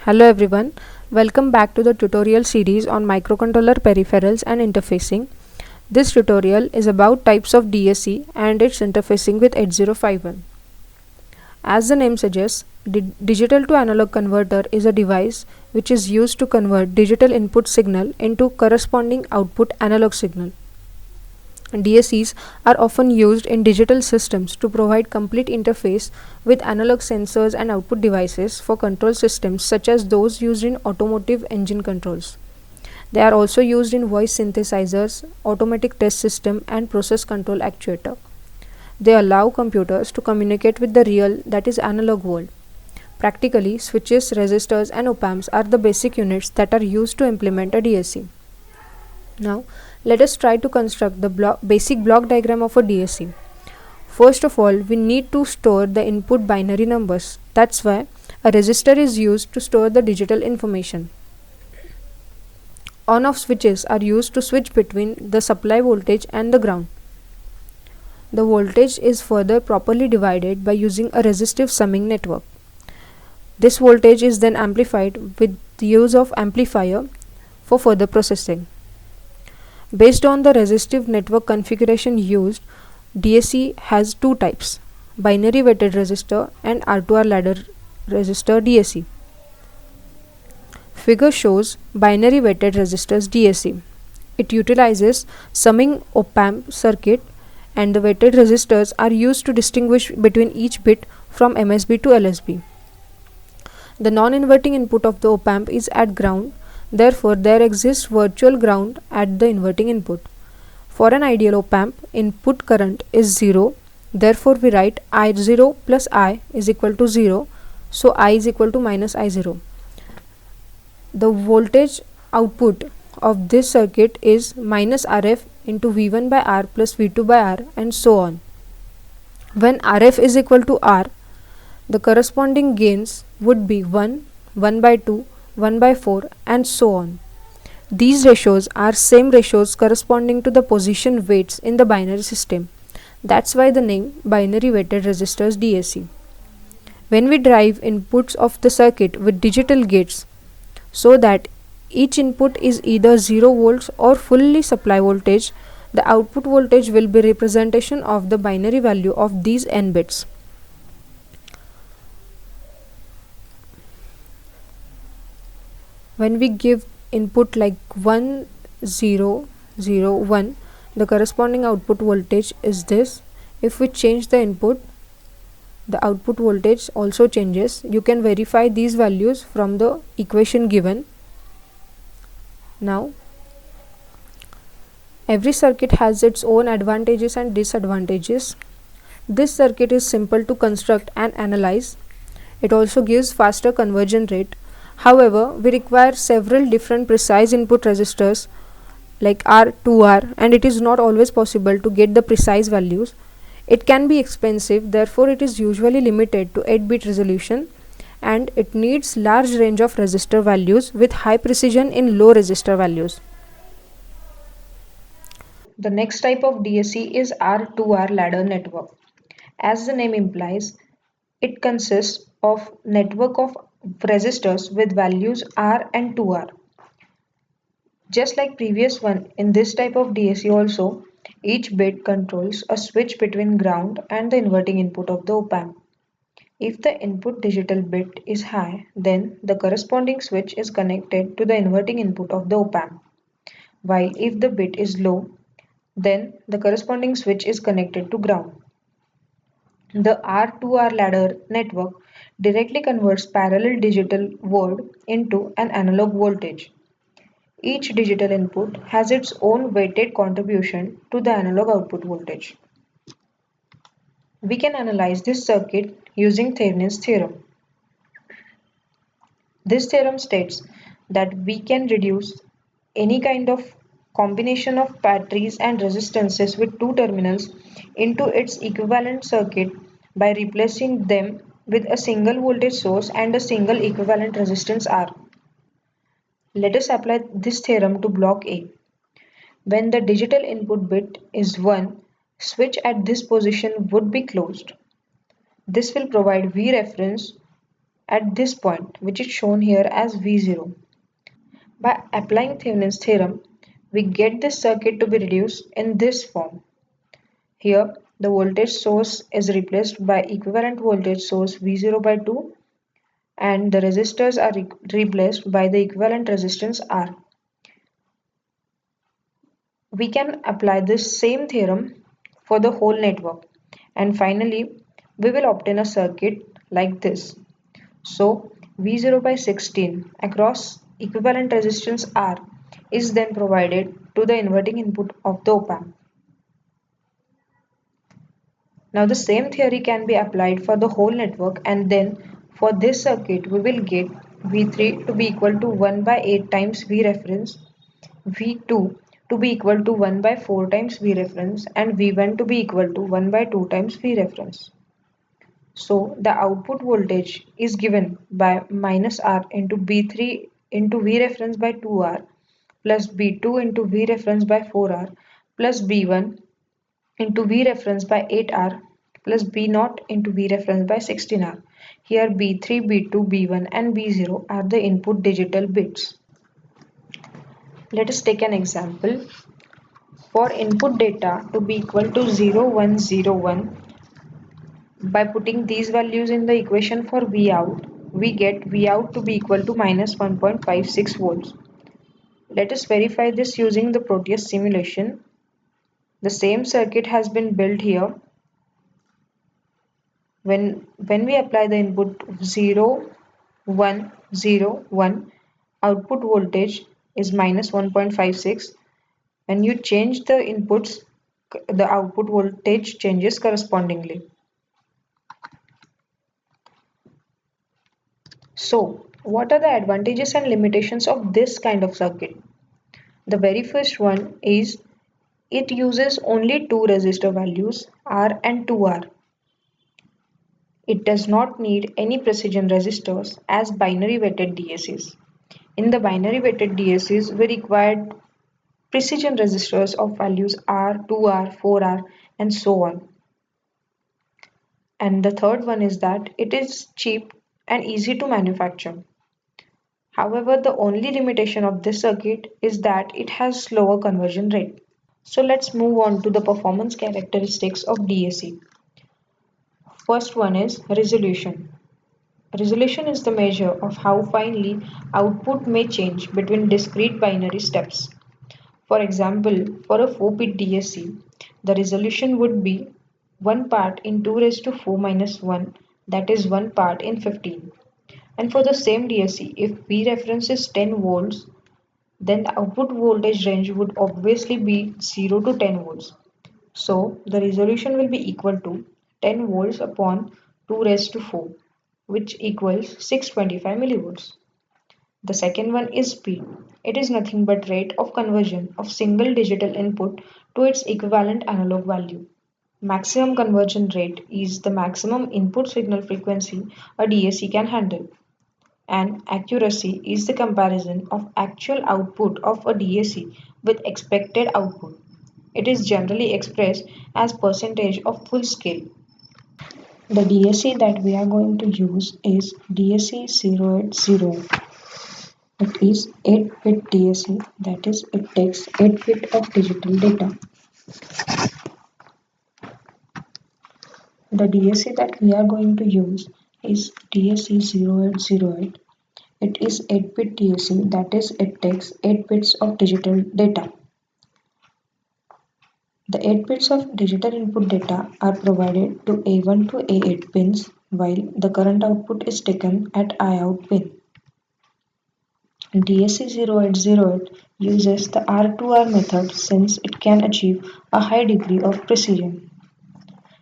Hello everyone, welcome back to the tutorial series on microcontroller peripherals and interfacing. This tutorial is about types of DAC and its interfacing with 8051. As the name suggests, digital to analog converter is a device which is used to convert digital input signal into corresponding output analog signal. DACs are often used in digital systems to provide complete interface with analog sensors and output devices for control systems such as those used in automotive engine controls. They are also used in voice synthesizers, automatic test system and process control actuator. They allow computers to communicate with the real, that is analog world. Practically, switches, resistors and op-amps are the basic units that are used to implement a DAC. Now, let us try to construct the basic block diagram of a DAC. First of all, we need to store the input binary numbers. That's why a register is used to store the digital information. On-off switches are used to switch between the supply voltage and the ground. The voltage is further properly divided by using a resistive summing network. This voltage is then amplified with the use of amplifier for further processing. Based on the resistive network configuration used, DAC has two types: binary weighted resistor and R2R ladder resistor DAC. Figure shows binary weighted resistors DAC. It utilizes summing op-amp circuit, and the weighted resistors are used to distinguish between each bit from MSB to LSB. The non-inverting input of the op-amp is at ground. Therefore, there exists virtual ground at the inverting input. For an ideal op-amp, input current is 0. Therefore, we write I0 plus I is equal to 0. So, I is equal to minus I0. The voltage output of this circuit is minus RF into V1 by R plus V2 by R and so on. When RF is equal to R, the corresponding gains would be 1, 1 by 2, 1 by 4 and so on. These ratios are same ratios corresponding to the position weights in the binary system. That's why the name binary weighted resistors DAC. When we drive inputs of the circuit with digital gates so that each input is either 0 volts or fully supply voltage, the output voltage will be representation of the binary value of these n bits. When we give input like 1, 0, 0, 1, the corresponding output voltage is this. If we change the input, the output voltage also changes. You can verify these values from the equation given. Now, every circuit has its own advantages and disadvantages. This circuit is simple to construct and analyze. It also gives faster conversion rate. However, we require several different precise input resistors like R, 2R, and it is not always possible to get the precise values. It can be expensive, therefore it is usually limited to 8-bit resolution, and it needs large range of resistor values with high precision in low resistor values. The next type of DAC is R2R ladder network. As the name implies, it consists of network of resistors with values R and 2R. Just like previous one, in this type of DAC also, each bit controls a switch between ground and the inverting input of the op-amp. If the input digital bit is high, then the corresponding switch is connected to the inverting input of the op-amp. While if the bit is low, then the corresponding switch is connected to ground. The R2R ladder network directly converts parallel digital word into an analog voltage. Each digital input has its own weighted contribution to the analog output voltage. We can analyze this circuit using Thevenin's theorem. This theorem states that we can reduce any kind of combination of batteries and resistances with two terminals into its equivalent circuit by replacing them with a single voltage source and a single equivalent resistance R. Let us apply this theorem to block A. When the digital input bit is 1, switch at this position would be closed. This will provide V reference at this point, which is shown here as V0. By applying Thevenin's theorem, we get this circuit to be reduced in this form. Here, the voltage source is replaced by equivalent voltage source V0 by 2 and the resistors are replaced by the equivalent resistance R. We can apply this same theorem for the whole network and finally we will obtain a circuit like this. So V0 by 16 across equivalent resistance R is then provided to the inverting input of the op-amp. Now the same theory can be applied for the whole network and then for this circuit we will get V3 to be equal to 1 by 8 times V reference, V2 to be equal to 1 by 4 times V reference and V1 to be equal to 1 by 2 times V reference. So the output voltage is given by minus R into B3 into V reference by 2R plus B2 into V reference by 4R plus B1 into V reference by 8R plus B0 into V reference by 16R. Here B3, B2, B1 and B0 are the input digital bits. Let us take an example. For input data to be equal to 0101, by putting these values in the equation for Vout, we get Vout to be equal to minus 1.56 volts. Let us verify this using the Proteus simulation. The same circuit has been built here. When we apply the input 0, 1, 0, 1, output voltage is minus 1.56. When you change the inputs, the output voltage changes correspondingly. So, what are the advantages and limitations of this kind of circuit? The very first one is it uses only two resistor values R and 2R. It does not need any precision resistors as binary weighted DACs. In the binary weighted DACs, we required precision resistors of values R, 2R, 4R, and so on. And the third one is that it is cheap and easy to manufacture. However, the only limitation of this circuit is that it has slower conversion rate. So let's move on to the performance characteristics of DAC. First one is resolution. Resolution is the measure of how finely output may change between discrete binary steps. For example, for a 4-bit DAC, the resolution would be 1 part in 2 raised to 4 minus 1, that is 1 part in 15. And for the same DAC, if V reference is 10 volts, then the output voltage range would obviously be 0 to 10 volts. So the resolution will be equal to 10 volts upon 2 raised to 4, which equals 625 millivolts. The second one is speed. It is nothing but rate of conversion of single digital input to its equivalent analog value. Maximum conversion rate is the maximum input signal frequency a DAC can handle. And accuracy is the comparison of actual output of a DAC with expected output. It is generally expressed as percentage of full scale. The DAC that we are going to use is DAC 080. It is 8-bit DAC, that is, it takes 8 bit of digital data. The DAC that we are going to use is DAC 0808. It is 8-bit DAC, that is, it takes 8 bits of digital data. The 8 bits of digital input data are provided to A1 to A8 pins, while the current output is taken at I-out pin. DAC 0808 uses the R2R method since it can achieve a high degree of precision.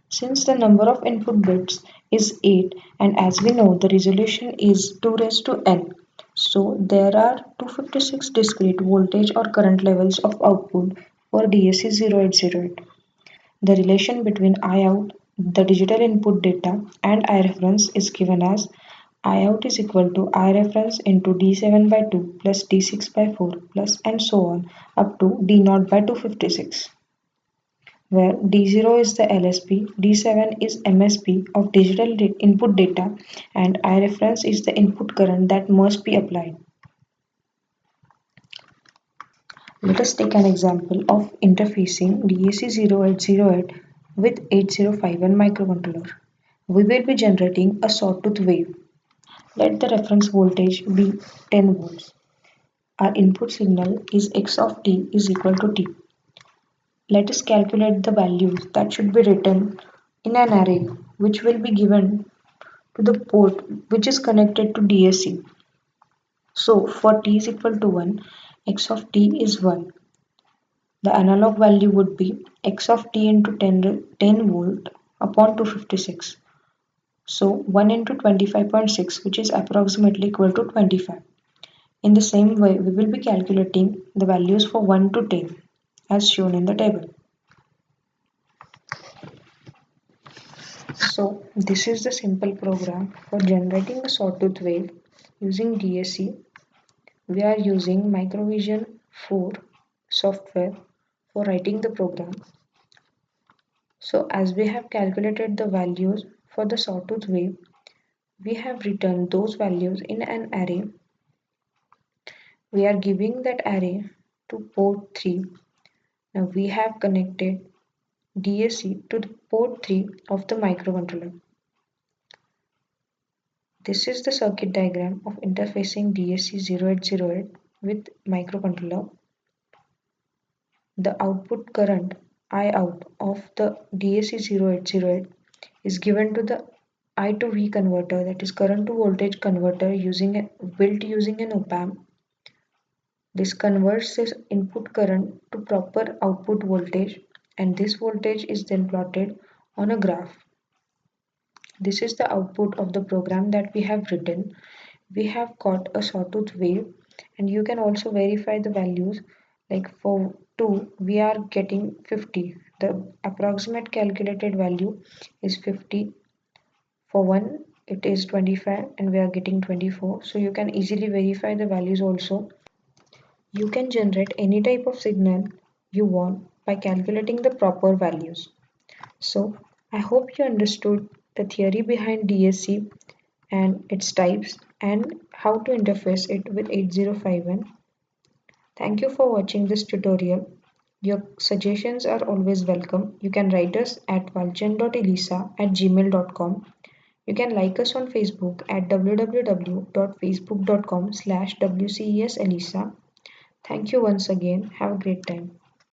Since the number of input bits is 8 and as we know the resolution is 2 raised to n, so there are 256 discrete voltage or current levels of output for DAC 0808. The relation between I-out, the digital input data, and I-reference is given as I-out is equal to I-reference into D7 by 2 plus D6 by 4 plus and so on up to D0 by 256. where D0 is the LSB, D7 is MSB of digital input data, and I reference is the input current that must be applied. Let us take an example of interfacing DAC0808 with 8051 microcontroller. We will be generating a sawtooth wave. Let the reference voltage be 10 volts. Our input signal is x of t is equal to t. Let us calculate the values that should be written in an array which will be given to the port which is connected to DAC. So for t is equal to 1, x of t is 1. The analog value would be x of t into 10 volt upon 256. So 1 into 25.6, which is approximately equal to 25. In the same way, we will be calculating the values for 1 to 10 as shown in the table. So this is the simple program for generating a sawtooth wave using DAC. We are using Microvision 4 software for writing the program. So as we have calculated the values for the sawtooth wave, we have returned those values in an array. We are giving that array to port 3. Now we have connected DAC to the port 3 of the microcontroller. This is the circuit diagram of interfacing DAC0808 with microcontroller. The output current I out of the DAC0808 is given to the I to V converter, that is current to voltage converter built using an op-amp. This converts this input current to proper output voltage, and this voltage is then plotted on a graph. This is the output of the program that we have written. We have got a sawtooth wave, and you can also verify the values. Like for 2 we are getting 50. The approximate calculated value is 50. For 1 it is 25 and we are getting 24. So you can easily verify the values also. You can generate any type of signal you want by calculating the proper values. So I hope you understood the theory behind DAC and its types and how to interface it with 8051. Thank you for watching this tutorial. Your suggestions are always welcome. You can write us at valchan.elisa@gmail.com. You can like us on Facebook at www.facebook.com/WCESElisa. Thank you once again. Have a great time.